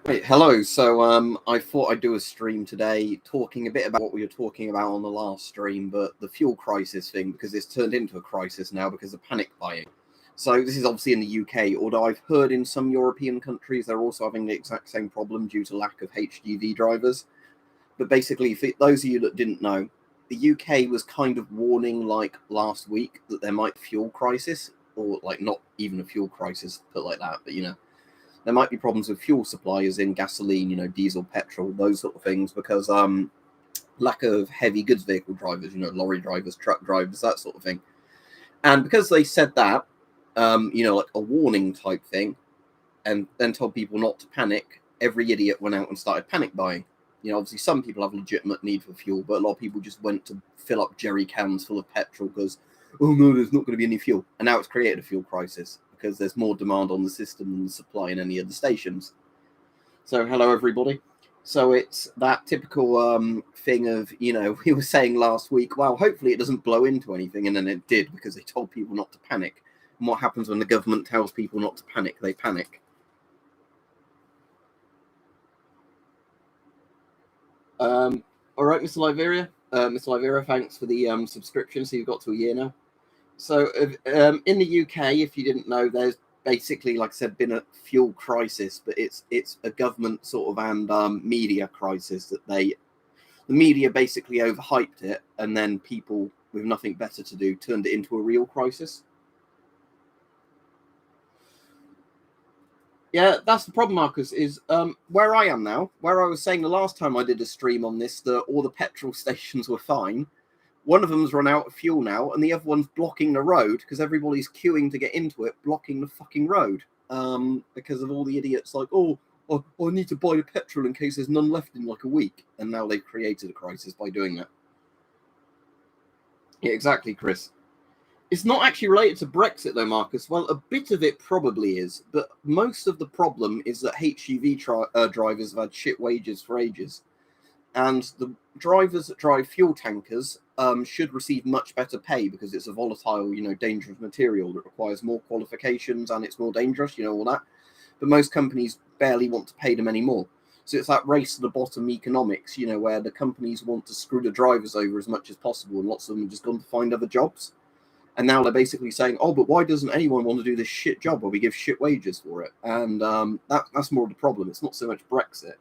Right, hello. So I thought I'd do a stream today talking a bit about what we were talking about on the last stream, but the fuel crisis thing, because it's turned into a crisis now because of panic buying. So this is obviously in the UK, although I've heard in some European countries they're also having the exact same problem due to lack of HGV drivers. But basically, for those of you that didn't know, the UK was kind of warning like last week that there might be a fuel crisis, or like not even a fuel crisis, put like that, but there might be problems with fuel supplies in gasoline, diesel, petrol, those sort of things, because lack of heavy goods vehicle drivers, lorry drivers, truck drivers, that sort of thing. And because they said that, like a warning type thing, and then told people not to panic, every idiot went out and started panic buying. Obviously some people have legitimate need for fuel, but a lot of people just went to fill up jerry cans full of petrol because, oh no, there's not going to be any fuel. And now it's created a fuel crisis because there's more demand on the system than the supply in any of the stations. So hello everybody. So it's that typical thing of, we were saying last week, well, hopefully it doesn't blow into anything, and then it did because they told people not to panic. And what happens when the government tells people not to panic? They panic. All right, Mr. Liberia. Mr. Liberia, thanks for the subscription. So you've got to a year now. So in the UK, if you didn't know, there's basically, like I said, been a fuel crisis, but it's a government sort of and media crisis that the media basically overhyped it, and then people with nothing better to do turned it into a real crisis. Yeah, that's the problem, Marcus, is where I am now, where I was saying the last time I did a stream on this, that all the petrol stations were fine. One of them's run out of fuel now, and the other one's blocking the road because everybody's queuing to get into it, blocking the fucking road because of all the idiots like, I need to buy the petrol in case there's none left in like a week. And now they've created a crisis by doing that. Yeah, exactly, Chris. It's not actually related to Brexit, though, Marcus. Well, a bit of it probably is, but most of the problem is that HGV drivers have had shit wages for ages. And the drivers that drive fuel tankers should receive much better pay because it's a volatile, dangerous material that requires more qualifications and it's more dangerous, all that. But most companies barely want to pay them anymore. So it's that race to the bottom economics, where the companies want to screw the drivers over as much as possible, and lots of them have just gone to find other jobs. And now they're basically saying, oh, but why doesn't anyone want to do this shit job where we give shit wages for it? And that's more of the problem. It's not so much Brexit.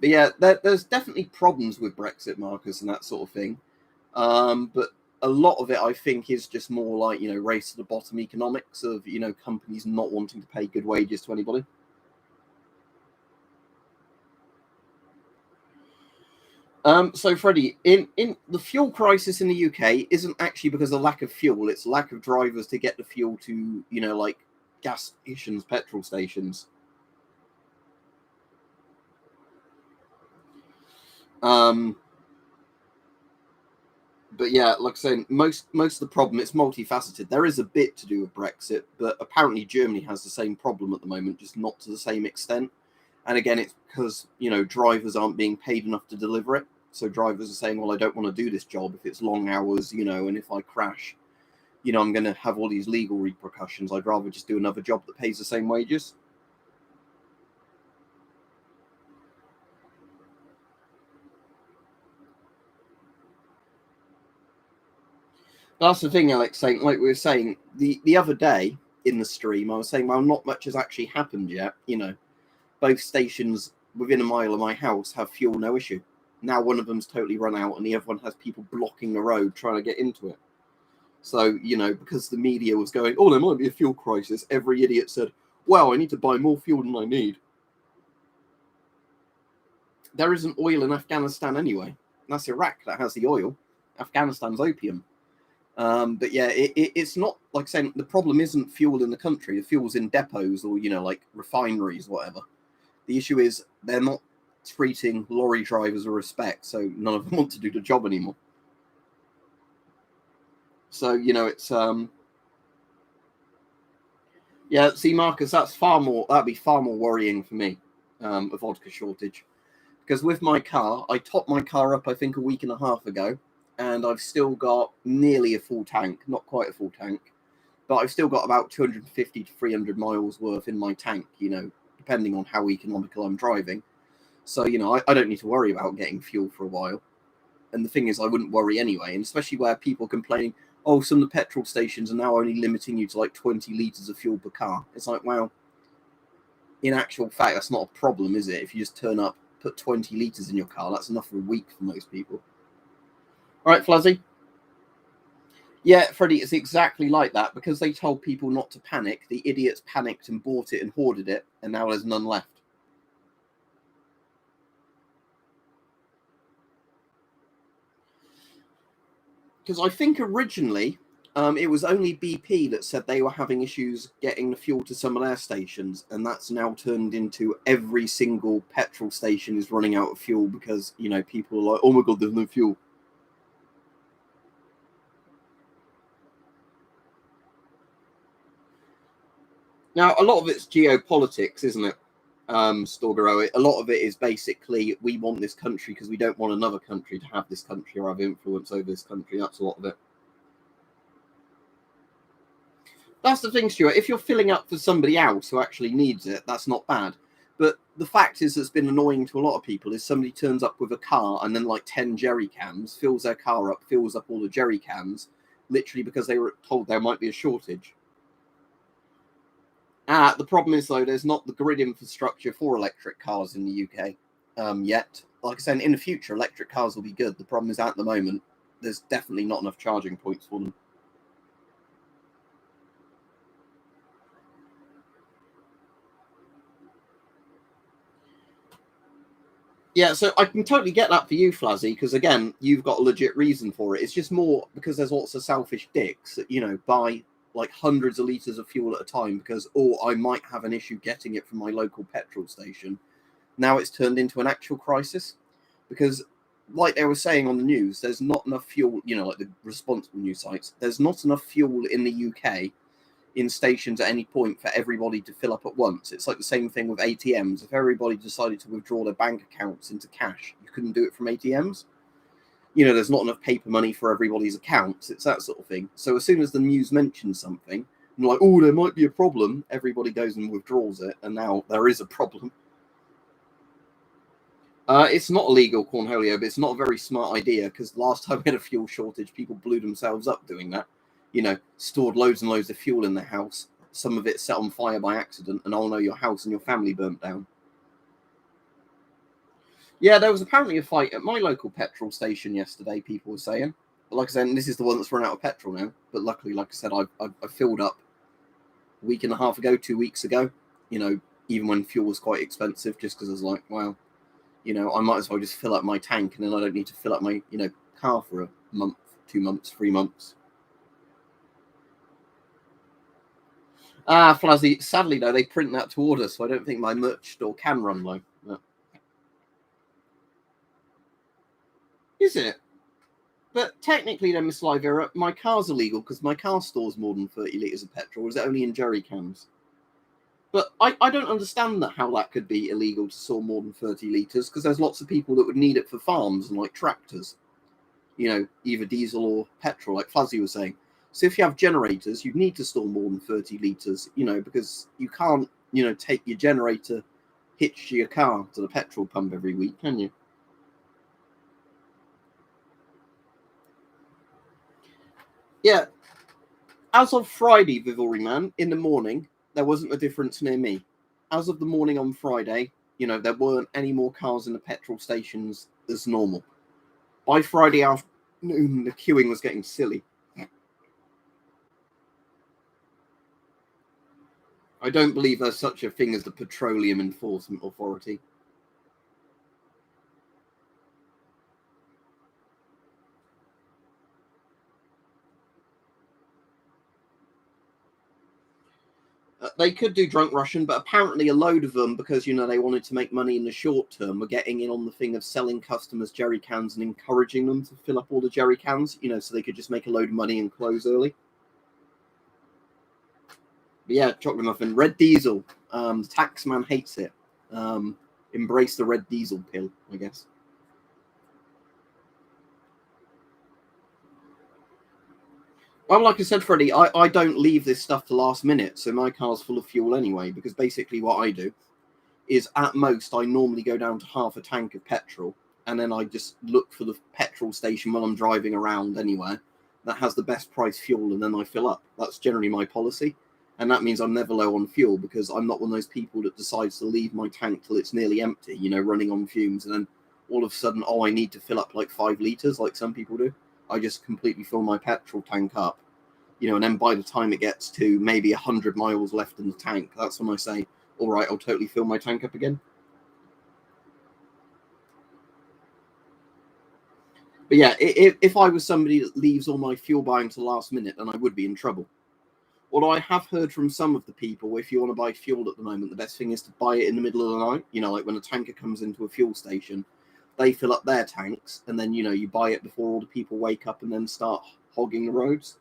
But yeah, there's definitely problems with Brexit, Marcus, and that sort of thing. But a lot of it, I think, is just more like, race to the bottom economics of, companies not wanting to pay good wages to anybody. So, Freddie, in the fuel crisis in the UK isn't actually because of lack of fuel. It's lack of drivers to get the fuel to, like gas stations, petrol stations. But yeah, like I said, most of the problem, it's multifaceted. There is a bit to do with Brexit, but apparently Germany has the same problem at the moment, just not to the same extent. And again, it's because, drivers aren't being paid enough to deliver it. So drivers are saying, well, I don't want to do this job if it's long hours, and if I crash, I'm going to have all these legal repercussions. I'd rather just do another job that pays the same wages. That's the thing, Alex, saying, like we were saying, the other day in the stream, I was saying, well, not much has actually happened yet. Both stations within a mile of my house have fuel, no issue. Now one of them's totally run out and the other one has people blocking the road trying to get into it. So, because the media was going, oh, there might be a fuel crisis, every idiot said, well, I need to buy more fuel than I need. There isn't oil in Afghanistan anyway. That's Iraq that has the oil. Afghanistan's opium. But yeah, it's not, like saying, the problem isn't fuel in the country. The fuel's in depots or, like refineries, whatever. The issue is they're not treating lorry drivers with respect, so none of them want to do the job anymore. So, it's yeah, see, Marcus, that'd be far more worrying for me, a vodka shortage. Because with my car, I topped my car up, I think, a week and a half ago, and I've still got nearly a full tank, not quite a full tank, but I've still got about 250 to 300 miles worth in my tank, depending on how economical I'm driving. So, I don't need to worry about getting fuel for a while. And the thing is, I wouldn't worry anyway, and especially where people complaining, oh, some of the petrol stations are now only limiting you to like 20 litres of fuel per car. It's like, well, in actual fact, that's not a problem, is it? If you just turn up, put 20 litres in your car, that's enough for a week for most people. All right, Fluzzy? Yeah, Freddie, it's exactly like that. Because they told people not to panic, the idiots panicked and bought it and hoarded it, and now there's none left. Because I think originally it was only BP that said they were having issues getting the fuel to some of their stations, and that's now turned into every single petrol station is running out of fuel because, people are like, oh my God, there's no fuel. Now, a lot of it's geopolitics, isn't it, Storgaro? A lot of it is basically we want this country because we don't want another country to have this country or have influence over this country. That's a lot of it. That's the thing, Stuart. If you're filling up for somebody else who actually needs it, that's not bad. But the fact is, that's been annoying to a lot of people is somebody turns up with a car and then like 10 jerry cans, fills their car up, fills up all the jerry cans, literally because they were told there might be a shortage. The problem is, though, there's not the grid infrastructure for electric cars in the UK yet. Like I said, in the future, electric cars will be good. The problem is, at the moment, there's definitely not enough charging points for them. Yeah, so I can totally get that for you, Flazzy, because, again, you've got a legit reason for it. It's just more because there's lots of selfish dicks that, buy like hundreds of litres of fuel at a time because, I might have an issue getting it from my local petrol station. Now it's turned into an actual crisis because, like they were saying on the news, there's not enough fuel, like the responsible news sites, there's not enough fuel in the UK in stations at any point for everybody to fill up at once. It's like the same thing with ATMs. If everybody decided to withdraw their bank accounts into cash, you couldn't do it from ATMs. There's not enough paper money for everybody's accounts. It's that sort of thing. So as soon as the news mentions something, and like, oh, there might be a problem, everybody goes and withdraws it, and now there is a problem. It's not illegal, Cornholio, but it's not a very smart idea because last time we had a fuel shortage, people blew themselves up doing that. Stored loads and loads of fuel in their house. Some of it set on fire by accident, and your house and your family burnt down. Yeah, there was apparently a fight at my local petrol station yesterday, people were saying. But like I said, this is the one that's run out of petrol now. But luckily, like I said, I filled up a week and a half ago, 2 weeks ago, even when fuel was quite expensive, just because I was like, well, I might as well just fill up my tank and then I don't need to fill up my, car for a month, 2 months, 3 months. Flazzy, sadly, though, they print that to order, so I don't think my merch store can run low. No. Is it? But technically, then, Miss Livera, my car's illegal because my car stores more than 30 litres of petrol, or is it only in jerry cans? But I don't understand how that could be illegal to store more than 30 litres, because there's lots of people that would need it for farms and like tractors, either diesel or petrol, like Flazzy was saying. So if you have generators, you need to store more than 30 litres, because you can't, take your generator hitched to your car to the petrol pump every week, can you? Yeah. As of Friday, Vivalry Man, in the morning, there wasn't a difference near me. As of the morning on Friday, there weren't any more cars in the petrol stations as normal. By Friday afternoon, the queuing was getting silly. I don't believe there's such a thing as the Petroleum Enforcement Authority. They could do drunk Russian, but apparently a load of them, because, they wanted to make money in the short term, were getting in on the thing of selling customers jerry cans and encouraging them to fill up all the jerry cans, so they could just make a load of money and close early. But yeah, chocolate muffin. Red diesel. The taxman hates it. Embrace the red diesel pill, I guess. Well, like I said, Freddie, I don't leave this stuff to last minute, so my car's full of fuel anyway, because basically what I do is at most I normally go down to half a tank of petrol, and then I just look for the petrol station while I'm driving around anywhere that has the best price fuel, and then I fill up. That's generally my policy, and that means I'm never low on fuel, because I'm not one of those people that decides to leave my tank till it's nearly empty, you know, running on fumes, and then all of a sudden, oh, I need to fill up like 5 litres like some people do. I just completely fill my petrol tank up, you know, and then by the time it gets to maybe 100 miles left in the tank, that's when I say, all right, I'll totally fill my tank up again. But yeah, if I was somebody that leaves all my fuel buying to the last minute, then I would be in trouble. Although I have heard from some of the people, if you want to buy fuel at the moment, the best thing is to buy it in the middle of the night. You know, like when a tanker comes into a fuel station, they fill up their tanks, and then, you know, you buy it before all the people wake up and then start hogging the roads.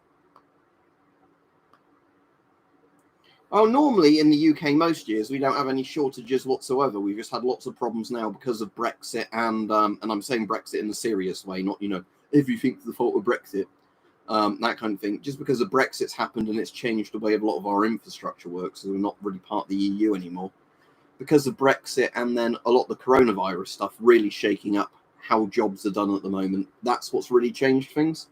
Oh, normally in the UK, most years we don't have any shortages whatsoever. We've just had lots of problems now because of Brexit, and I'm saying Brexit in a serious way, not, you know, everything's the fault of Brexit, that kind of thing. Just because of Brexit's happened and it's changed the way a lot of our infrastructure works, so we're not really part of the EU anymore. Because of Brexit, and then a lot of the coronavirus stuff really shaking up how jobs are done at the moment. That's what's really changed things.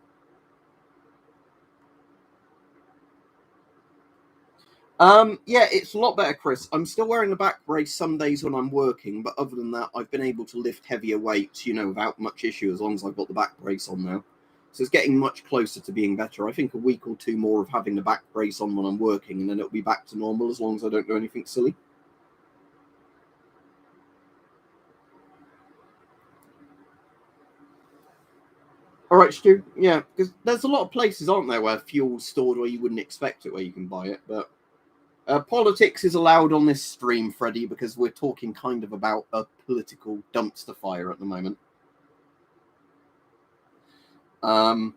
Yeah, it's a lot better, Chris. I'm still wearing a back brace some days when I'm working, but other than that, I've been able to lift heavier weights, you know, without much issue, as long as I've got the back brace on now. So it's getting much closer to being better. I think a week or two more of having the back brace on when I'm working, and then it'll be back to normal as long as I don't do anything silly. All right, Stu. Yeah, because there's a lot of places, aren't there, where fuel's stored where you wouldn't expect it, where you can buy it, but politics is allowed on this stream, Freddie, because we're talking kind of about a political dumpster fire at the moment. Um,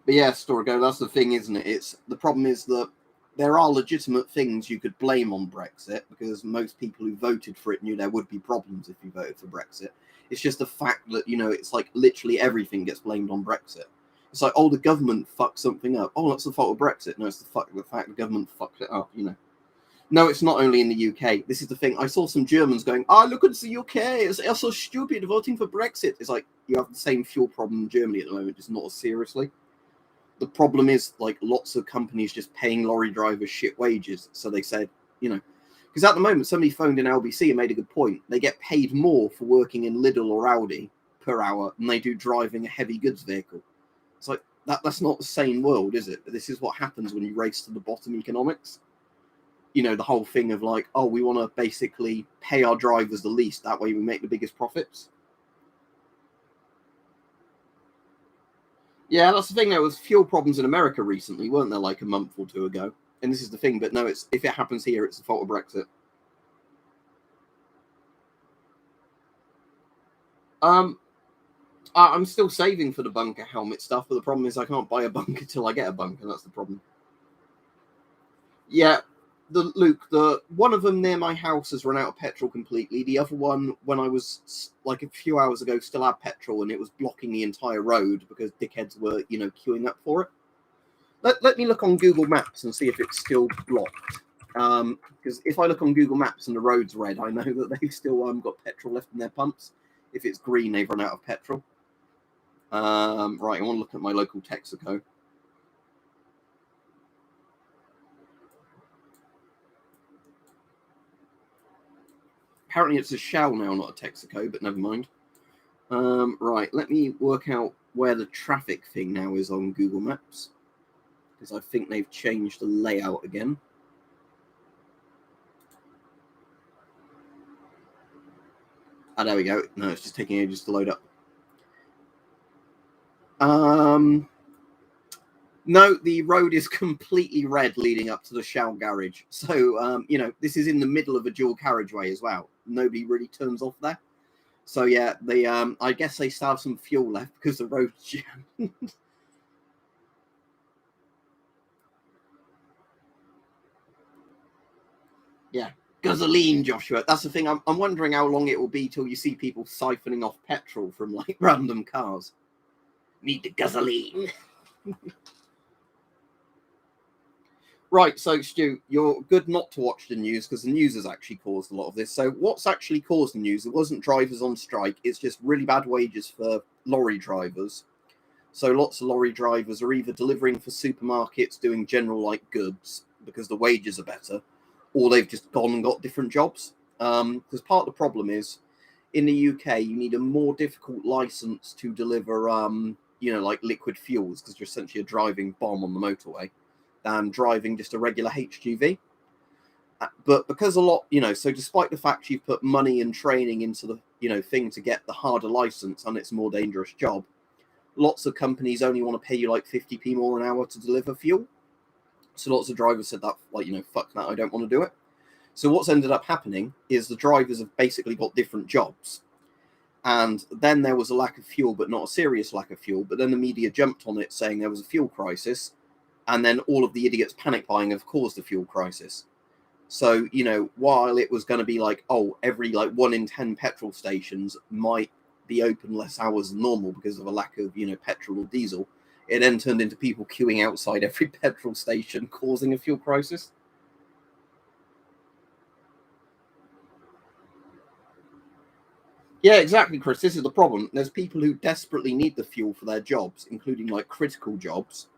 but yeah, Storigo, that's the thing, isn't it? It's the problem is that there are legitimate things you could blame on Brexit, because most people who voted for it knew there would be problems if you voted for Brexit. It's just the fact that, you know, it's like literally everything gets blamed on Brexit. It's like, oh, the government fucked something up. Oh, that's the fault of Brexit. No, it's the fact the government fucked it up, you know. No, it's not only in the UK. This is the thing. I saw some Germans going, oh, look at the UK. It's so stupid voting for Brexit. It's like, you have the same fuel problem in Germany at the moment, just not as seriously. The problem is, like, lots of companies just paying lorry drivers shit wages. So they said, you know, because at the moment, somebody phoned in LBC and made a good point. They get paid more for working in Lidl or Audi per hour than they do driving a heavy goods vehicle. It's like, that's not the sane world, is it? But this is what happens when you race to the bottom economics. You know, the whole thing of like, oh, we want to basically pay our drivers the least. That way we make the biggest profits. Yeah, that's the thing. There was fuel problems in America recently, weren't there, like a month or two ago? And this is the thing, but no, it's if it happens here, it's the fault of Brexit. Um, I'm still saving for the bunker helmet stuff, but the problem is I can't buy a bunker till I get a bunker. That's the problem. Yeah, the one of them near my house has run out of petrol completely. The other one, when I was like a few hours ago, still had petrol, and it was blocking the entire road because dickheads were, you know, queuing up for it. Let me look on Google Maps and see if it's still blocked. Because if I look on Google Maps and the road's red, I know that they've still got petrol left in their pumps. If it's green, they've run out of petrol. Right, I want to look at my local Texaco. Apparently it's a Shell now, not a Texaco, but never mind. Right, let me work out where the traffic thing now is on Google Maps, because I think they've changed the layout again. Ah, there we go. No, it's just taking ages to load up. No, the road is completely red leading up to the Shell garage. So, you know, this is in the middle of a dual carriageway as well. Nobody really turns off there. So yeah, they I guess they still have some fuel left because the road's jammed. Yeah, gasoline, Joshua. That's the thing. I'm wondering how long it will be till you see people siphoning off petrol from like random cars. Need the gasoline. Right, so Stu, you're good not to watch the news because the news has actually caused a lot of this. So what's actually caused the news? It wasn't drivers on strike. It's just really bad wages for lorry drivers. So lots of lorry drivers are either delivering for supermarkets, doing general like goods because the wages are better, or they've just gone and got different jobs. Because part of the problem is in the UK, you need a more difficult license to deliver, like liquid fuels because you're essentially a driving bomb on the motorway than driving just a regular HGV. But because a lot, so despite the fact you've put money and training into the, thing to get the harder license and it's a more dangerous job, lots of companies only want to pay you like 50p more an hour to deliver fuel. So lots of drivers said that, fuck that, I don't want to do it. So what's ended up happening is the drivers have basically got different jobs. And then there was a lack of fuel, but not a serious lack of fuel. But then the media jumped on it saying there was a fuel crisis. And then all of the idiots panic buying have caused the fuel crisis. So, while it was going to be like, every 1 in 10 petrol stations might be open less hours than normal because of a lack of, petrol or diesel, it then turned into people queuing outside every petrol station, causing a fuel crisis. Yeah, exactly, Chris. This is the problem. There's people who desperately need the fuel for their jobs, including critical jobs.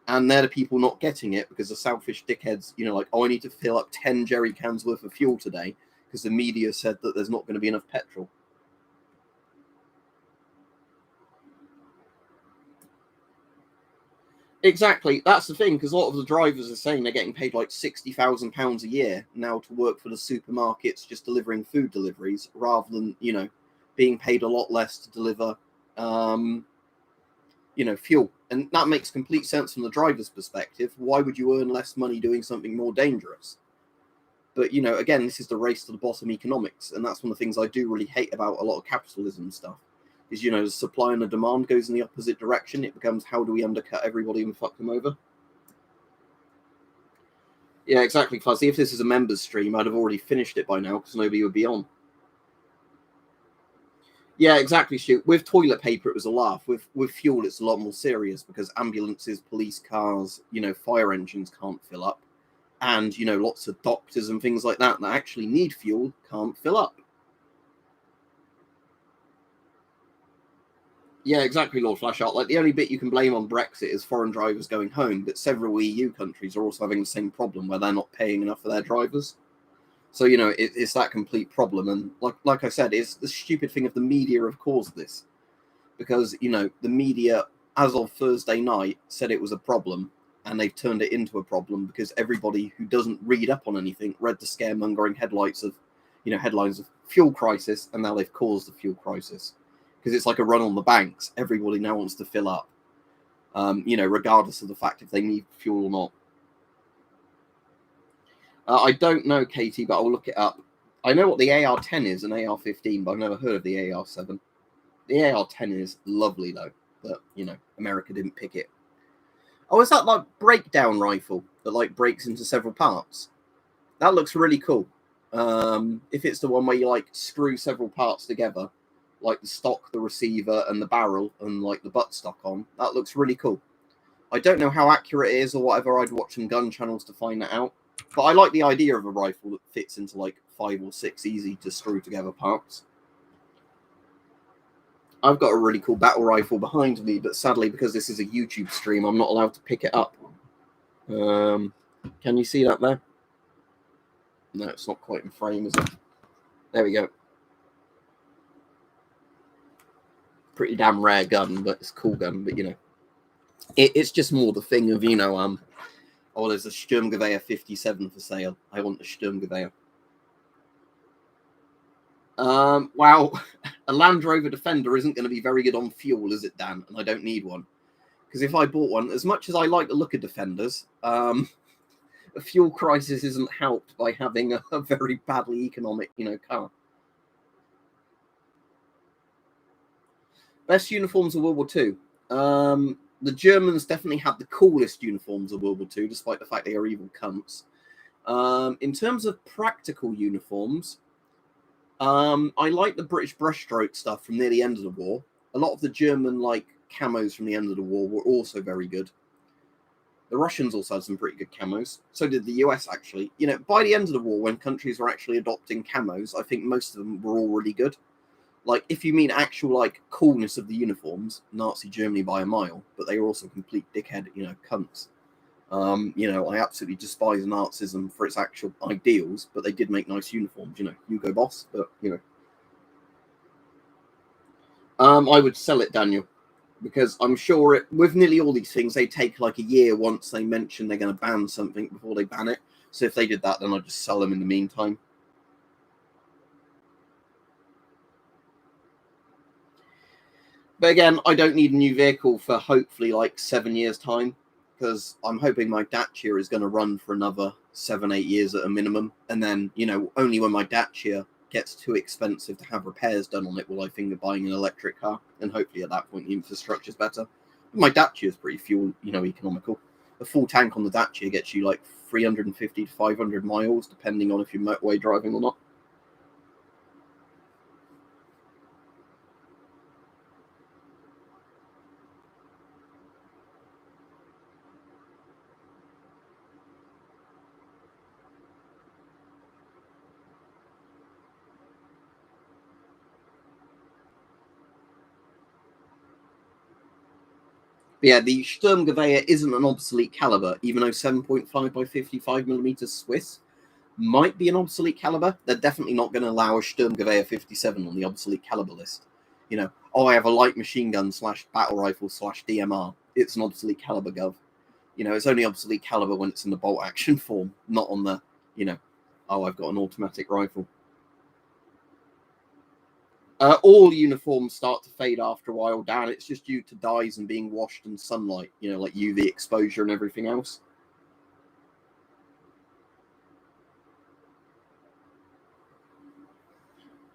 And they're the people not getting it because the selfish dickheads, I need to fill up 10 jerry cans worth of fuel today because the media said that there's not going to be enough petrol. Exactly. That's the thing, because a lot of the drivers are saying they're getting paid like £60,000 a year now to work for the supermarkets just delivering food deliveries rather than, being paid a lot less to deliver, fuel. And that makes complete sense from the driver's perspective. Why would you earn less money doing something more dangerous? But, again, this is the race to the bottom economics. And that's one of the things I do really hate about a lot of capitalism stuff. Is, the supply and the demand goes in the opposite direction. It becomes, how do we undercut everybody and fuck them over? Yeah, exactly, Fuzzy. If this is a members stream, I'd have already finished it by now because nobody would be on. Yeah, exactly, Stu. With toilet paper, it was a laugh. With fuel, it's a lot more serious because ambulances, police cars, fire engines can't fill up. And, lots of doctors and things like that actually need fuel can't fill up. Yeah, exactly, Lord Flashart. Like, the only bit you can blame on Brexit is foreign drivers going home, but several EU countries are also having the same problem where they're not paying enough for their drivers. So, it's that complete problem. And like I said, it's the stupid thing of the media have caused this. Because, the media, as of Thursday night, said it was a problem, and they've turned it into a problem because everybody who doesn't read up on anything read the scaremongering headlines of fuel crisis, and now they've caused the fuel crisis. Because it's like a run on the banks. Everybody now wants to fill up, regardless of the fact if they need fuel or not. I don't know, Katie, but I'll look it up. I know what the AR-10 is and AR-15, but I've never heard of the AR-7. The AR-10 is lovely, though, but, America didn't pick it. Oh, is that like breakdown rifle that breaks into several parts? That looks really cool. If it's the one where you screw several parts together, like the stock, the receiver, and the barrel, and the buttstock on, that looks really cool. I don't know how accurate it is or whatever. I'd watch some gun channels to find that out. But I like the idea of a rifle that fits into 5 or 6 easy to screw together parts. I've got a really cool battle rifle behind me, but sadly, because this is a YouTube stream, I'm not allowed to pick it up. Can you see that there? No, it's not quite in frame, is it? There we go. Pretty damn rare gun, but it's a cool gun. But, it's just more the thing of, there's a Sturmgewehr 57 for sale. I want the Sturmgewehr. Wow, a Land Rover Defender isn't going to be very good on fuel, is it, Dan? And I don't need one. Because if I bought one, as much as I like the look of Defenders, a fuel crisis isn't helped by having a very badly economic, car. Best uniforms of World War II. The Germans definitely had the coolest uniforms of World War II, despite the fact they are evil cunts. In terms of practical uniforms, I like the British brushstroke stuff from near the end of the war. A lot of the German, camos from the end of the war were also very good. The Russians also had some pretty good camos. So did the US, actually. You know, by the end of the war, when countries were actually adopting camos, I think most of them were all really good. Like, if you mean actual, like, coolness of the uniforms, Nazi Germany by a mile, but they were also complete dickhead, you know, cunts. You know, I absolutely despise Nazism for its actual ideals, but they did make nice uniforms, you know, Hugo Boss, but, you know. I would sell it, Daniel, because I'm sure with nearly all these things, they take like a year once they mention they're going to ban something before they ban it. So if they did that, then I'd just sell them in the meantime. But again, I don't need a new vehicle for hopefully like 7 years' time, because I'm hoping my Dacia is going to run for another 7-8 years at a minimum. And then, you know, only when my Dacia gets too expensive to have repairs done on it will I think of buying an electric car. And hopefully at that point the infrastructure is better. But my Dacia is pretty fuel, you know, economical. A full tank on the Dacia gets you like 350 to 500 miles, depending on if you're motorway driving or not. But yeah, the Sturmgewehr isn't an obsolete caliber, even though 7.5 by 55 millimeters Swiss might be an obsolete caliber. They're definitely not going to allow a Sturmgewehr 57 on the obsolete caliber list. You know, oh, I have a light machine gun / battle rifle / DMR. It's an obsolete caliber, gov. You know, it's only obsolete caliber when it's in the bolt action form, not on the, you know, oh, I've got an automatic rifle. All uniforms start to fade after a while, Dan. It's just due to dyes and being washed in sunlight, you know, like UV exposure and everything else.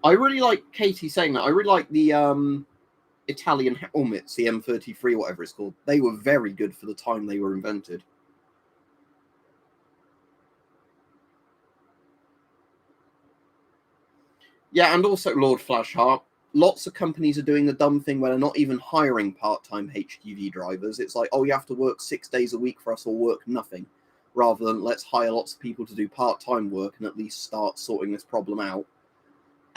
I really like Katie saying that. I really like the Italian helmets, the M33, whatever it's called. They were very good for the time they were invented. Yeah, and also Lord Flashheart. Lots of companies are doing the dumb thing where they're not even hiring part-time HGV drivers. It's like, oh, you have to work 6 days a week for us or work nothing, rather than let's hire lots of people to do part-time work and at least start sorting this problem out.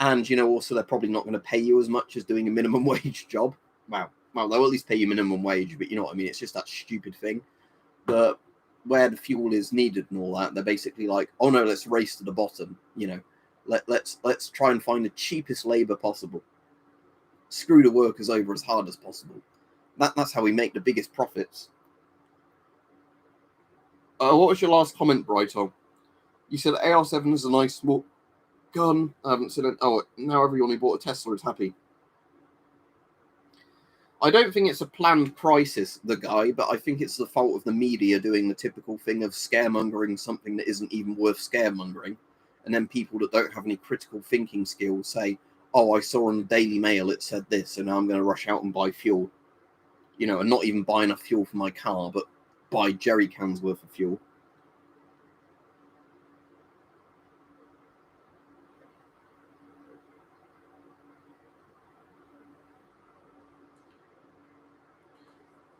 And, you know, also they're probably not going to pay you as much as doing a minimum wage job. Wow. Well, they'll at least pay you minimum wage, but you know what I mean? It's just that stupid thing. But where the fuel is needed and all that, they're basically like, oh no, let's race to the bottom. You know, let's try and find the cheapest labor possible. Screw the workers over as hard as possible. That's how we make the biggest profits. What was your last comment, Brighto? You said AR7 is a nice small gun. I haven't seen it. Oh, now everyone who bought a Tesla is happy. I don't think it's a planned crisis, the guy, but I think it's the fault of the media doing the typical thing of scaremongering something that isn't even worth scaremongering. And then people that don't have any critical thinking skills say, oh, I saw on the Daily Mail it said this, so now I'm going to rush out and buy fuel. You know, and not even buy enough fuel for my car, but buy jerry cans worth of fuel.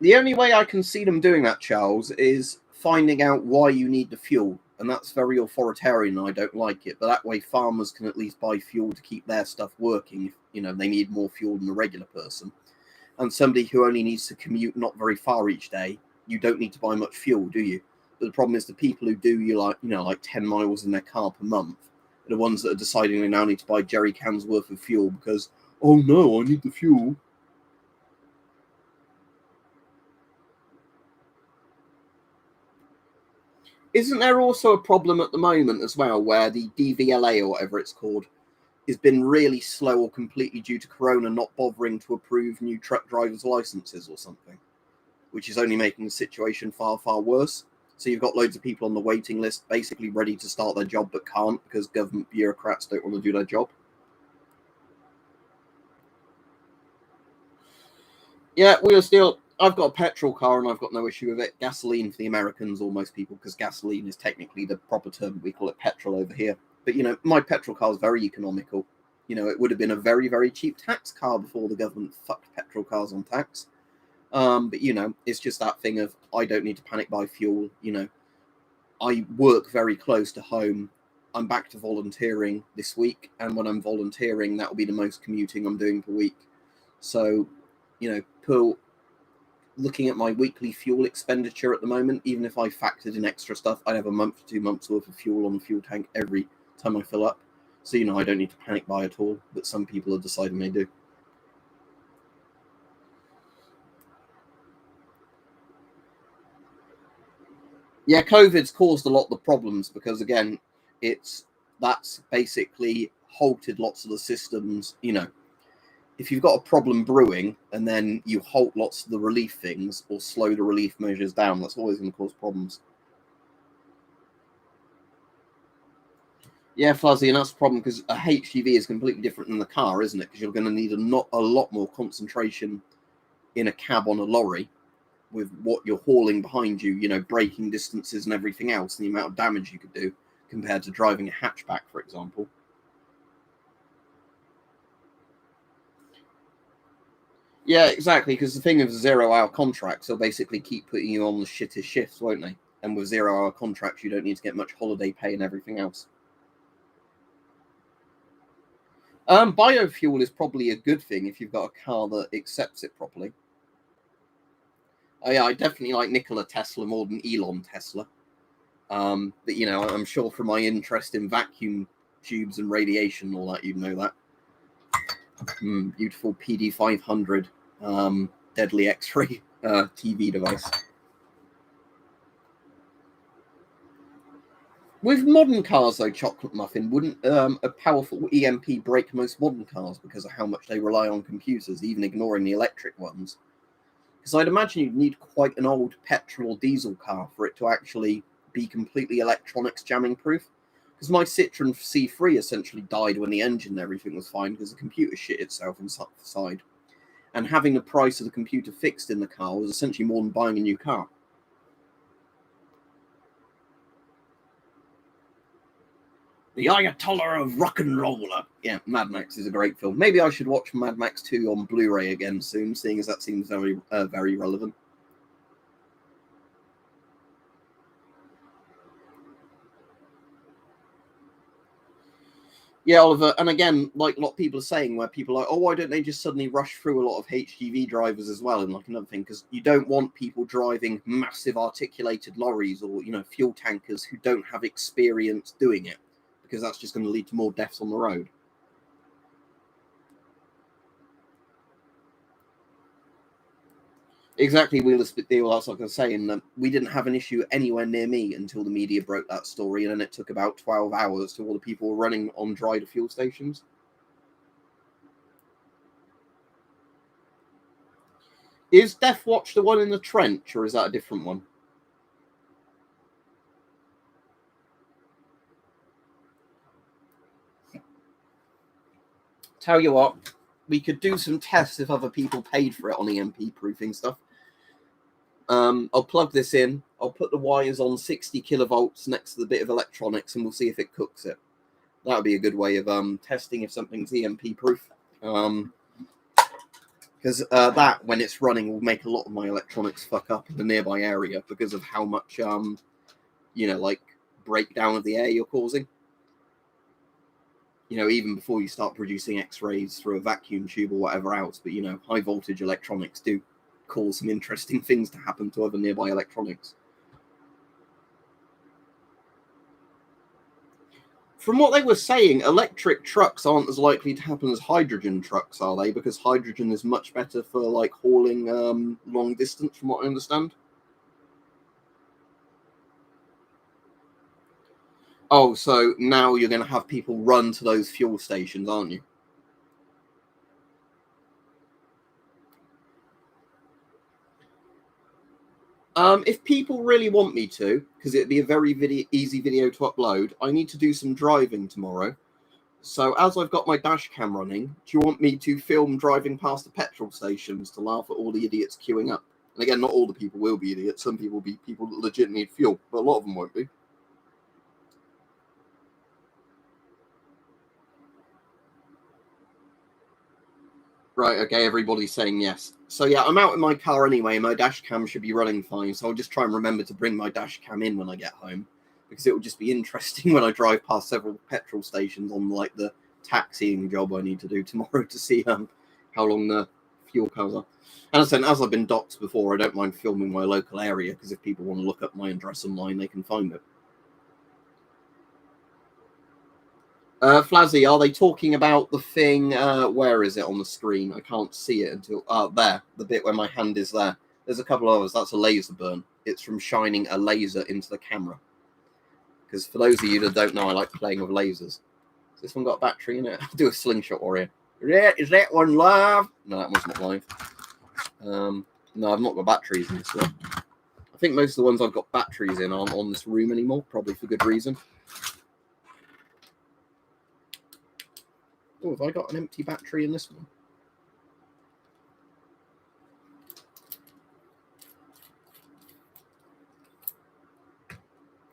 The only way I can see them doing that, Charles, is finding out why you need the fuel. And that's very authoritarian, and I don't like it. But that way farmers can at least buy fuel to keep their stuff working if, you know, they need more fuel than a regular person. And somebody who only needs to commute not very far each day, you don't need to buy much fuel, do you? But the problem is the people who do like 10 miles in their car per month are the ones that are deciding they now need to buy jerry cans worth of fuel because, oh no, I need the fuel. Isn't there also a problem at the moment as well where the DVLA or whatever it's called has been really slow or completely due to Corona not bothering to approve new truck drivers' licenses or something, which is only making the situation far, far worse. So you've got loads of people on the waiting list basically ready to start their job but can't because government bureaucrats don't want to do their job. Yeah, we're still. I've got a petrol car and I've got no issue with it. Gasoline for the Americans or most people, because gasoline is technically the proper term. We call it petrol over here. But, you know, my petrol car is very economical. You know, it would have been a very, very cheap tax car before the government fucked petrol cars on tax. But, it's just that thing of I don't need to panic buy fuel. I work very close to home. I'm back to volunteering this week. And when I'm volunteering, that will be the most commuting I'm doing per week. So, looking at my weekly fuel expenditure at the moment, even if I factored in extra stuff, I'd have a month to 2 months worth of fuel on the fuel tank every time I fill up. So, I don't need to panic buy at all, but some people are deciding they do. Yeah, COVID's caused a lot of the problems because, again, that's basically halted lots of the systems. If you've got a problem brewing and then you halt lots of the relief things or slow the relief measures down, that's always going to cause problems. Yeah, Fuzzy, and that's the problem because a HGV is completely different than the car, isn't it? Because you're going to need a lot more concentration in a cab on a lorry with what you're hauling behind you, braking distances and everything else, and the amount of damage you could do compared to driving a hatchback, for example. Yeah, exactly, because the thing of 0-hour contracts, they'll basically keep putting you on the shittest shifts, won't they? And with 0-hour contracts, you don't need to get much holiday pay and everything else. Biofuel is probably a good thing if you've got a car that accepts it properly. Oh, yeah, I definitely like Nikola Tesla more than Elon Tesla. But, I'm sure from my interest in vacuum tubes and radiation and all that, you'd know that. Beautiful PD500 deadly X-ray TV device. With modern cars, though, Chocolate Muffin, wouldn't a powerful EMP break most modern cars because of how much they rely on computers, even ignoring the electric ones? Because I'd imagine you'd need quite an old petrol or diesel car for it to actually be completely electronics jamming proof. Because my Citroen C3 essentially died when the engine and everything was fine because the computer shit itself inside. And having the price of the computer fixed in the car was essentially more than buying a new car. The Ayatollah of Rock and Roller. Yeah, Mad Max is a great film. Maybe I should watch Mad Max 2 on Blu-ray again soon, seeing as that seems very, very relevant. Yeah, Oliver, and again, like a lot of people are saying, where people are like, oh, why don't they just suddenly rush through a lot of HGV drivers as well? And like another thing, because you don't want people driving massive articulated lorries or, fuel tankers who don't have experience doing it, because that's just going to lead to more deaths on the road. Exactly, Wheeler Spit Deal. That's like I was saying. That we didn't have an issue anywhere near me until the media broke that story, and then it took about 12 hours till all the people were running on dry to fuel stations. Is Death Watch the one in the trench, or is that a different one? Tell you what, we could do some tests if other people paid for it on EMP proofing stuff. I'll plug this in. I'll put the wires on 60 kilovolts next to the bit of electronics, and we'll see if it cooks it. That would be a good way of testing if something's EMP proof. Because that, when it's running, will make a lot of my electronics fuck up in the nearby area because of how much, like breakdown of the air you're causing. Even before you start producing X-rays through a vacuum tube or whatever else. But, high voltage electronics do cause some interesting things to happen to other nearby electronics. From what they were saying, electric trucks aren't as likely to happen as hydrogen trucks, are they? Because hydrogen is much better for like hauling long distance, from what I understand. Oh, so now you're going to have people run to those fuel stations, aren't you? If people really want me to, because it'd be a very easy video to upload, I need to do some driving tomorrow. So as I've got my dash cam running, do you want me to film driving past the petrol stations to laugh at all the idiots queuing up? And again, not all the people will be idiots. Some people will be people that legit need fuel, but a lot of them won't be. Right, okay, everybody's saying yes. So yeah, I'm out in my car anyway. My dash cam should be running fine, so I'll just try and remember to bring my dash cam in when I get home, because it will just be interesting when I drive past several petrol stations on like the taxiing job I need to do tomorrow to see how long the fuel cars are. And as I've been doxed before, I don't mind filming my local area, because if people want to look up my address online, they can find it. Flazzy, are they talking about the thing? Where is it on the screen? I can't see it until there. The bit where my hand is there. There's a couple of others. That's a laser burn. It's from shining a laser into the camera. Because for those of you that don't know, I like playing with lasers. Has this one got a battery in it? I'll do a slingshot warrior. Is that one live? No, that one's not live. No, I've not got batteries in this one. I think most of the ones I've got batteries in aren't on this room anymore, probably for good reason. Oh, have I got an empty battery in this one?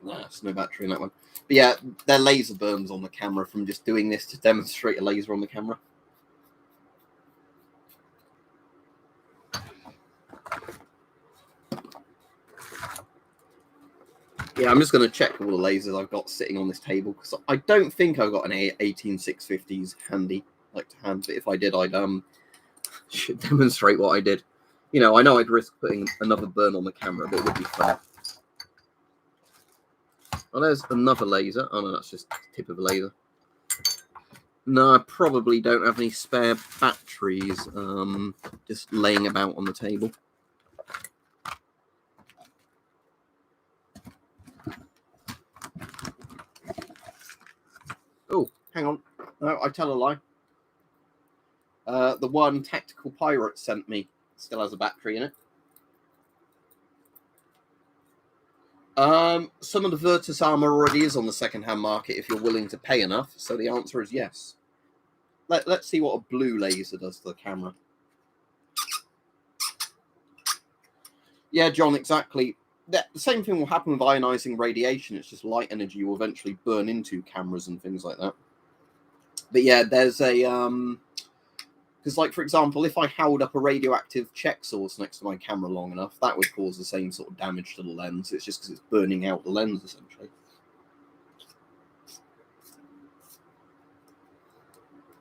Nah, there's no battery in that one. But yeah, they're laser burns on the camera from just doing this to demonstrate a laser on the camera. Yeah, I'm just going to check all the lasers I've got sitting on this table, because I don't think I've got an 18650s handy, like to hand. But if I did, I'd should demonstrate what I did. You know, I know I'd risk putting another burn on the camera, but it would be fair. Oh, there's another laser. Oh no, that's just the tip of a laser. No, I probably don't have any spare batteries just laying about on the table. Oh, hang on. No, I tell a lie. The one Tactical Pirate sent me still has a battery in it. Some of the Virtus armor already is on the second-hand market if you're willing to pay enough. So the answer is yes. Let's see what a blue laser does to the camera. Yeah, John, exactly. The same thing will happen with ionizing radiation. It's just light energy will eventually burn into cameras and things like that. But yeah, there's a because, like, for example, if I held up a radioactive check source next to my camera long enough, that would cause the same sort of damage to the lens. It's just because it's burning out the lens, essentially.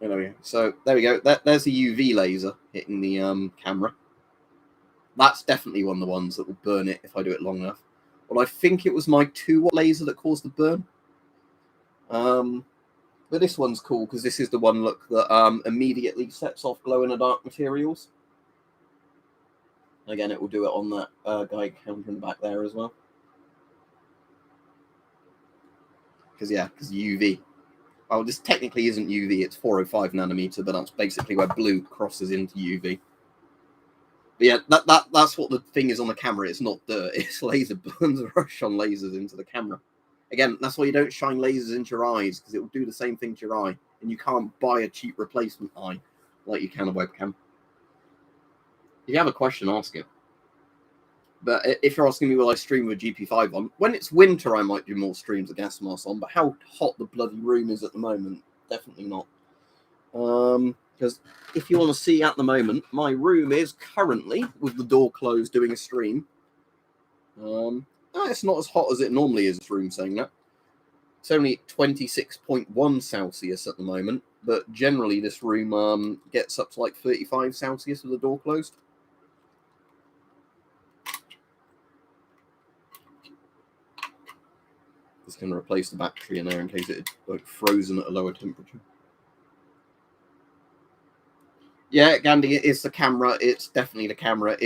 Anyway, so there we go. There's a UV laser hitting the camera. That's definitely one of the ones that will burn it if I do it long enough. Well, I think it was my 2-watt laser that caused the burn. But this one's cool because this is the one, look, that immediately sets off glow-in-the-dark materials. Again, it will do it on that guide counter in the back there as well. Because UV. Oh, this technically isn't UV, it's 405 nanometer, but that's basically where blue crosses into UV. But yeah, that's what the thing is on the camera. It's not dirt, it's laser burns rush on lasers into the camera. Again, that's why you don't shine lasers into your eyes, because it will do the same thing to your eye. And you can't buy a cheap replacement eye like you can a webcam. If you have a question, ask it. But if you're asking me, will I stream with GP5 on? When it's winter, I might do more streams with gas mask on. But how hot the bloody room is at the moment, definitely not. Because if you want to see at the moment, my room is currently, with the door closed, doing a stream. It's not as hot as it normally is, this room, saying that. It's only 26.1 Celsius at the moment, but generally this room gets up to like 35 Celsius with the door closed. Just going to replace the battery in there in case it had like frozen at a lower temperature. Yeah, Gandhi, it's the camera. It's definitely the camera.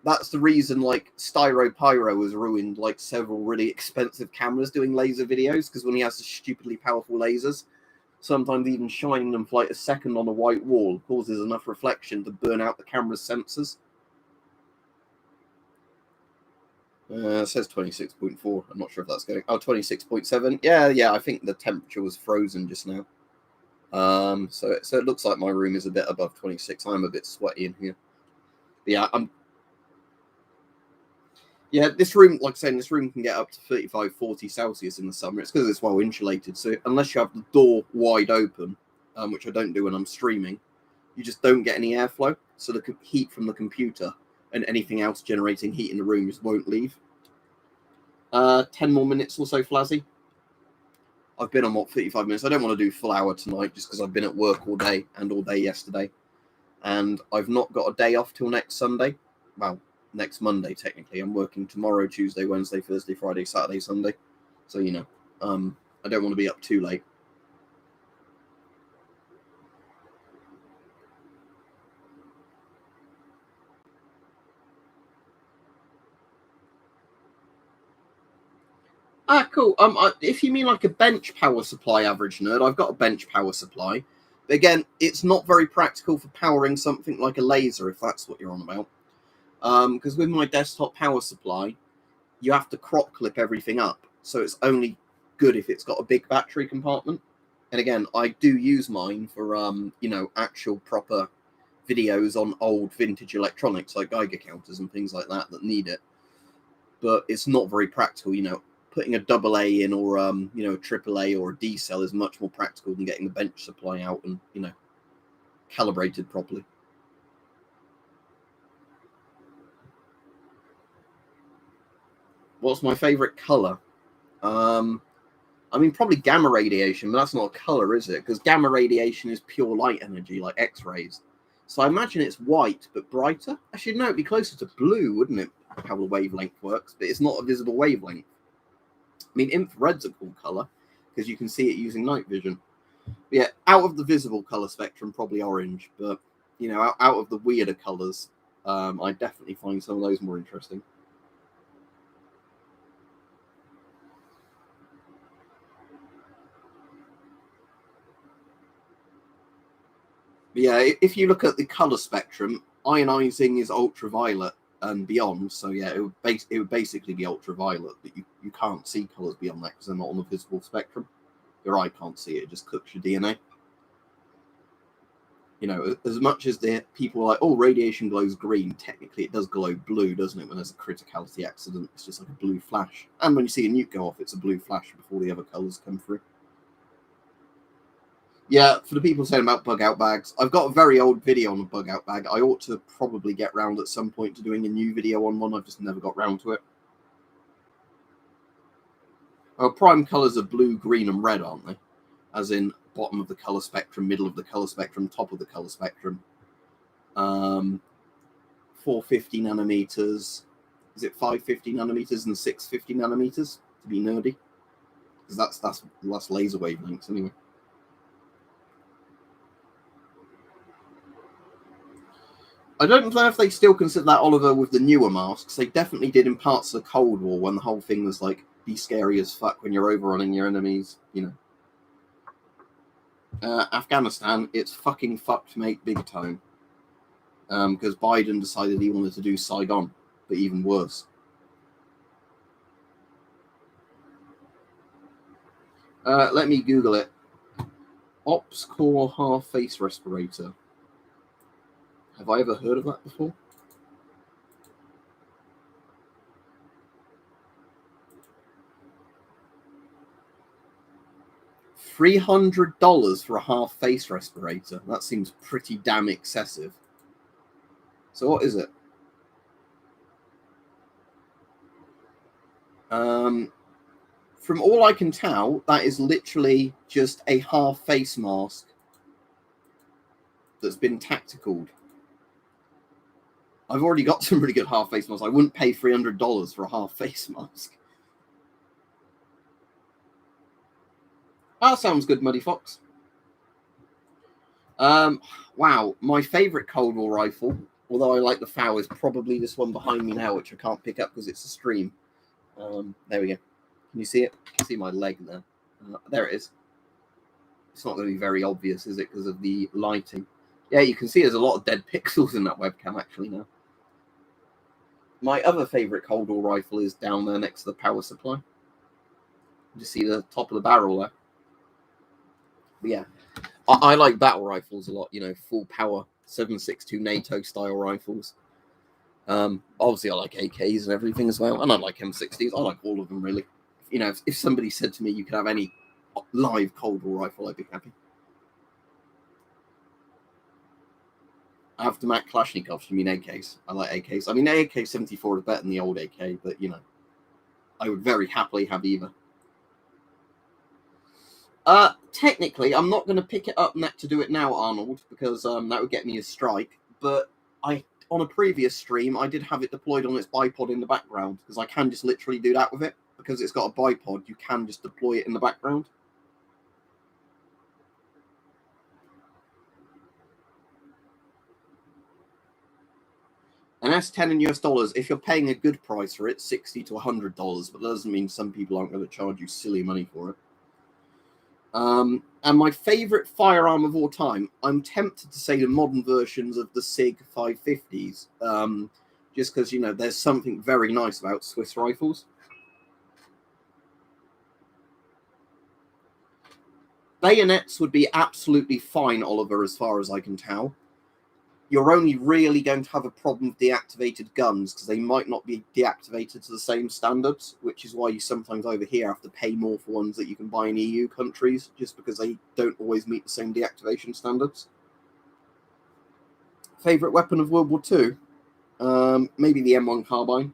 That's the reason like Styro Pyro has ruined like several really expensive cameras doing laser videos, because when he has the stupidly powerful lasers, sometimes even shining them for like a second on a white wall causes enough reflection to burn out the camera's sensors. It says 26.4. I'm not sure if that's going. Oh, 26.7. Yeah. I think the temperature was frozen just now. So it looks like my room is a bit above 26. I'm a bit sweaty in here. But yeah, this room, like I said, this room can get up to 35, 40 Celsius in the summer. It's because it's well insulated. So unless you have the door wide open, which I don't do when I'm streaming, you just don't get any airflow. So the heat from the computer and anything else generating heat in the room just won't leave. 10 more minutes or so, Flazzy. I've been on, 35 minutes. I don't want to do full hour tonight just because I've been at work all day and all day yesterday. And I've not got a day off till next Sunday. Well, next Monday, technically. I'm working tomorrow, Tuesday, Wednesday, Thursday, Friday, Saturday, Sunday. So, I don't want to be up too late. Cool. If you mean like a bench power supply, average nerd, I've got a bench power supply. But again, it's not very practical for powering something like a laser, if that's what you're on about. Because with my desktop power supply, you have to crop clip everything up. So it's only good if it's got a big battery compartment. And again, I do use mine for, actual proper videos on old vintage electronics like Geiger counters and things like that need it. But it's not very practical, Putting a AA in or, a AAA or a D cell is much more practical than getting the bench supply out and, calibrated properly. What's my favorite color? Probably gamma radiation, but that's not a color, is it? Because gamma radiation is pure light energy, like X-rays. So I imagine it's white, but brighter. Actually, no, it'd be closer to blue, wouldn't it? How the wavelength works, but it's not a visible wavelength. Infrared's a cool color because you can see it using night vision. But yeah, out of the visible color spectrum, probably orange. But out of the weirder colors, I definitely find some of those more interesting. But yeah, if you look at the color spectrum, ionizing is ultraviolet and beyond. So yeah, it would basically be ultraviolet, but you can't see colors beyond that because they're not on the visible spectrum. Your eye can't see it; it just cooks your DNA. As much as the people are like, oh, radiation glows green, technically it does glow blue, doesn't it? When there's a criticality accident, it's just like a blue flash. And when you see a nuke go off, it's a blue flash before the other colors come through. Yeah, for the people saying about bug out bags, I've got a very old video on a bug out bag. I ought to probably get round at some point to doing a new video on one. I've just never got round to it. Prime colours are blue, green, and red, aren't they? As in bottom of the colour spectrum, middle of the colour spectrum, top of the colour spectrum. 450 nanometers. Is it 550 nanometers and 650 nanometers to be nerdy? Because that's laser wavelengths anyway. I don't know if they still consider that, Oliver, with the newer masks. They definitely did in parts of the Cold War when the whole thing was like, be scary as fuck when you're overrunning your enemies, Afghanistan, it's fucking fucked, mate, big time. Because Biden decided he wanted to do Saigon, but even worse. Let me Google it. Ops Core half face respirator. Have I ever heard of that before? $300 for a half face respirator. That seems pretty damn excessive. So what is it? From all I can tell, that is literally just a half face mask that's been tacticaled. I've already got some really good half face masks. I wouldn't pay $300 for a half face mask. That sounds good, Muddy Fox. Wow, my favorite Cold War rifle, although I like the FAO, is probably this one behind me now, which I can't pick up because it's a stream. There we go. Can you see it? You can see my leg there. There it is. It's not going to be very obvious, is it, because of the lighting? Yeah, you can see there's a lot of dead pixels in that webcam, actually, now. My other favorite Cold War rifle is down there next to the power supply. You see the top of the barrel there. But yeah, I like battle rifles a lot, full power 7.62 NATO style rifles. Obviously I like AKs and everything as well, and I like M60s. I like all of them, really. If somebody said to me you could have any live Cold War rifle, I'd be happy. After Mac Kalashnikovs, you mean AKs? I like AKs. I mean, AK-74 is better than the old AK, but, you know, I would very happily have either. Technically, I'm not going to pick it up to do it now, Arnold, because that would get me a strike. But on a previous stream, I did have it deployed on its bipod in the background, because I can just literally do that with it. Because it's got a bipod, you can just deploy it in the background. And S10 in US dollars, if you're paying a good price for it, $60 to $100, but that doesn't mean some people aren't going to charge you silly money for it. And my favorite firearm of all time, I'm tempted to say the modern versions of the SIG 550s, just because, you know, there's something very nice about Swiss rifles. Bayonets would be absolutely fine, Oliver, as far as I can tell. You're only really going to have a problem with deactivated guns because they might not be deactivated to the same standards, which is why you sometimes over here have to pay more for ones that you can buy in EU countries, just because they don't always meet the same deactivation standards. Favorite weapon of World War II? Maybe the M1 carbine.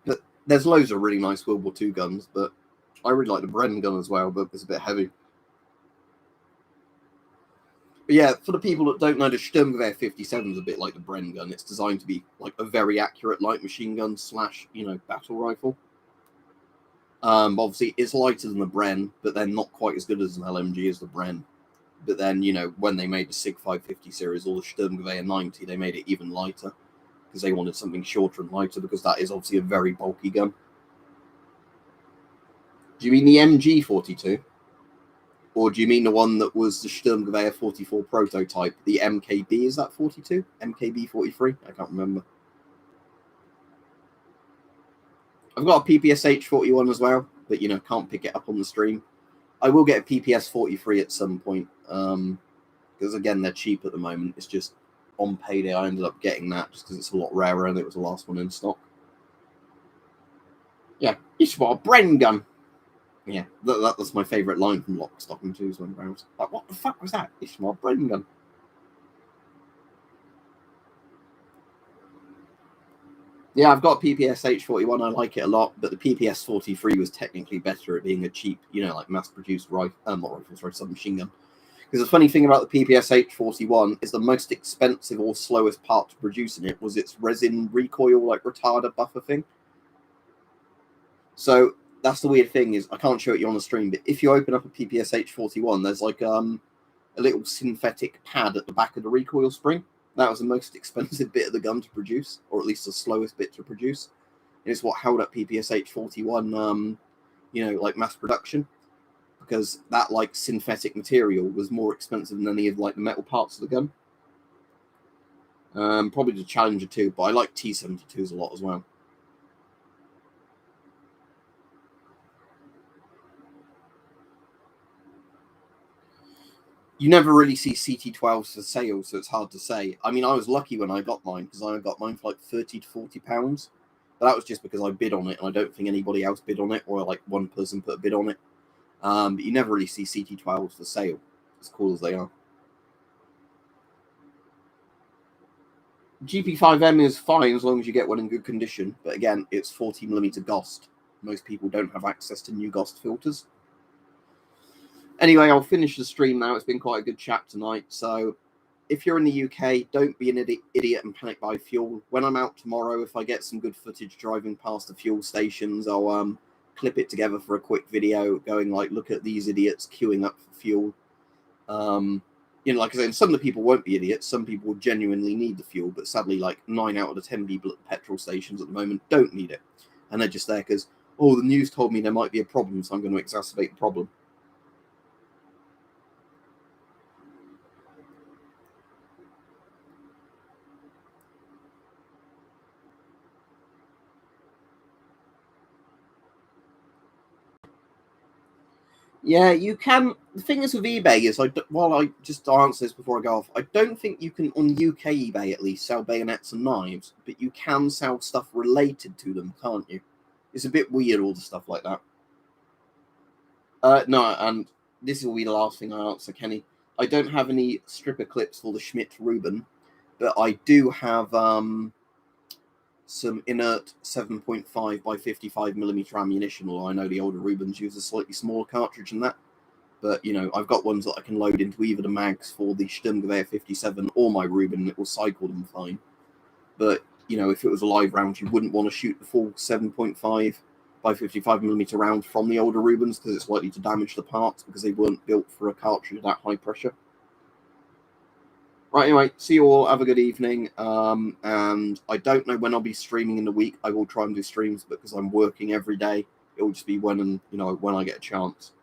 But there's loads of really nice World War II guns, but I really like the Bren gun as well, but it's a bit heavy. But yeah, for the people that don't know, the Sturmgewehr 57 is a bit like the Bren gun. It's designed to be like a very accurate light machine gun / you know, battle rifle. Obviously, it's lighter than the Bren, but then not quite as good as an LMG as the Bren. But then, you know, when they made the SIG 550 series or the Sturmgewehr 90, they made it even lighter because they wanted something shorter and lighter because that is obviously a very bulky gun. Do you mean the MG42? Or do you mean the one that was the Sturmgewehr 44 prototype? The MKB, is that 42? MKB 43? I can't remember. I've got a PPSH 41 as well, but, you know, can't pick it up on the stream. I will get a PPS 43 at some point, because, again, they're cheap at the moment. It's just on payday I ended up getting that just because it's a lot rarer and it was the last one in stock. Yeah, it's what a Bren gun. Yeah, that was my favourite line from Lock, Stock and Two Swing Barrels. Like, what the fuck was that? It's my Bren gun. Yeah, I've got PPS H41. I like it a lot, but the PPS 43 was technically better at being a cheap, you know, like mass-produced submachine gun. Because the funny thing about the PPS H41 is the most expensive or slowest part to produce in it was its resin recoil, like retarder buffer thing. So that's the weird thing is I can't show it you on the stream, but if you open up a PPS H41, there's like a little synthetic pad at the back of the recoil spring. That was the most expensive bit of the gun to produce, or at least the slowest bit to produce. And it's what held up PPS H41, you know, like mass production, because that like synthetic material was more expensive than any of like the metal parts of the gun. Probably the Challenger too, but I like T-72s a lot as well. You never really see CT12s for sale, so it's hard to say. I mean, I was lucky when I got mine because I got mine for like £30 to £40. But that was just because I bid on it, and I don't think anybody else bid on it, or like one person put a bid on it. But you never really see CT12s for sale, as cool as they are. GP5M is fine as long as you get one in good condition. But again, it's 40mm GOST. Most people don't have access to new GOST filters. Anyway, I'll finish the stream now. It's been quite a good chat tonight. So if you're in the UK, don't be an idiot and panic buy fuel. When I'm out tomorrow, if I get some good footage driving past the fuel stations, I'll clip it together for a quick video going like, look at these idiots queuing up for fuel. You know, like I said, some of the people won't be idiots. Some people will genuinely need the fuel, but sadly, like 9 out of the 10 people at the petrol stations at the moment don't need it. And they're just there because, oh, the news told me there might be a problem, so I'm going to exacerbate the problem. Yeah, you can. The thing is with eBay is, I just answer this before I go off, I don't think you can, on UK eBay at least, sell bayonets and knives, but you can sell stuff related to them, can't you? It's a bit weird, all the stuff like that. No, and this will be the last thing I answer, Kenny. I don't have any stripper clips for the Schmidt Ruben, but I do have some inert 7.5 by 55 millimeter ammunition. Although I know the older Rubens use a slightly smaller cartridge than that. But, you know, I've got ones that I can load into either the mags for the Sturmgewehr 57 or my Ruben, and it will cycle them fine. But, you know, if it was a live round, you wouldn't want to shoot the full 7.5 by 55 millimeter round from the older Rubens because it's likely to damage the parts because they weren't built for a cartridge at that high pressure. Right, anyway, see you all. Have a good evening. And I don't know when I'll be streaming in the week. I will try and do streams, but because I'm working every day, it will just be when I get a chance.